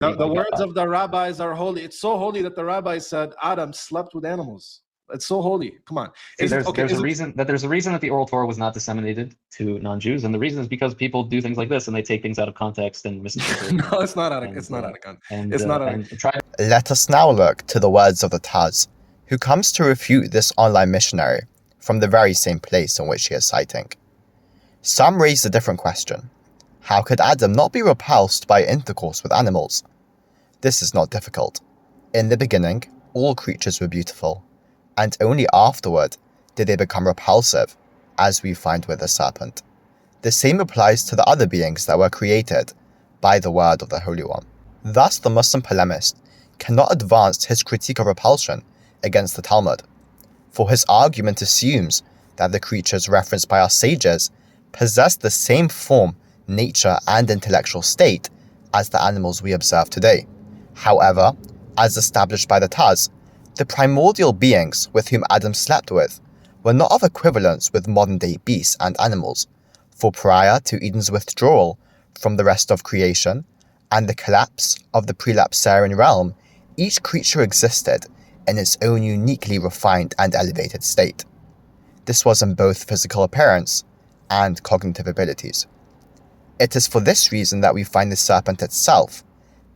The words of the rabbis are holy. It's so holy that the rabbis said Adam slept with animals. It's so holy. Come on. See, there's a reason that the oral Torah was not disseminated to non-Jews, and the reason is because people do things like this and they take things out of context and misinterpret. No, it's not out of context. Let us now look to the words of the Taz, who comes to refute this online missionary from the very same place in which he is citing. Some raise a different question. How could Adam not be repulsed by intercourse with animals? This is not difficult. In the beginning, all creatures were beautiful, and only afterward did they become repulsive, as we find with the serpent. The same applies to the other beings that were created by the word of the Holy One. Thus, the Muslim polemist cannot advance his critique of repulsion against the Talmud, for his argument assumes that the creatures referenced by our sages possess the same form, nature, and intellectual state as the animals we observe today. However, as established by the Taz, the primordial beings with whom Adam slept with were not of equivalence with modern-day beasts and animals, for prior to Eden's withdrawal from the rest of creation and the collapse of the prelapsarian realm, each creature existed in its own uniquely refined and elevated state. This was in both physical appearance and cognitive abilities. It is for this reason that we find the serpent itself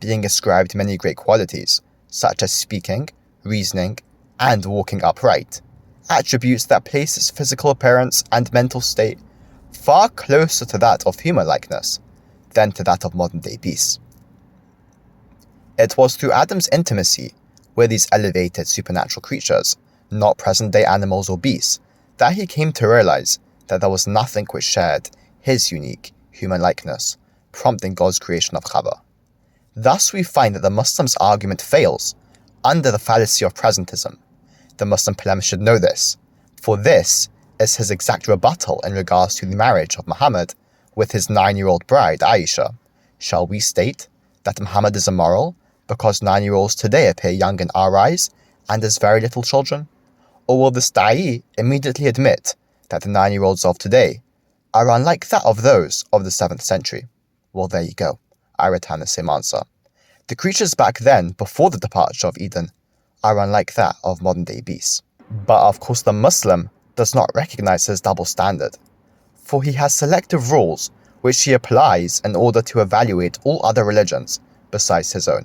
being ascribed many great qualities, such as speaking, reasoning, and walking upright, attributes that place its physical appearance and mental state far closer to that of human-likeness than to that of modern-day beasts. It was through Adam's intimacy with these elevated supernatural creatures, not present-day animals or beasts, that he came to realize that there was nothing which shared his unique human-likeness, prompting God's creation of Chava. Thus we find that the Muslim's argument fails under the fallacy of presentism. The Muslim polemist should know this, for this is his exact rebuttal in regards to the marriage of Muhammad with his 9-year-old bride, Aisha. Shall we state that Muhammad is immoral because 9-year-olds today appear young in our eyes and as very little children? Or will this da'i immediately admit that the 9-year-olds of today are unlike that of those of the 7th century? Well, there you go. I return the same answer. The creatures back then, before the departure of Eden, are unlike that of modern-day beasts. But of course the Muslim does not recognize his double standard, for he has selective rules which he applies in order to evaluate all other religions besides his own.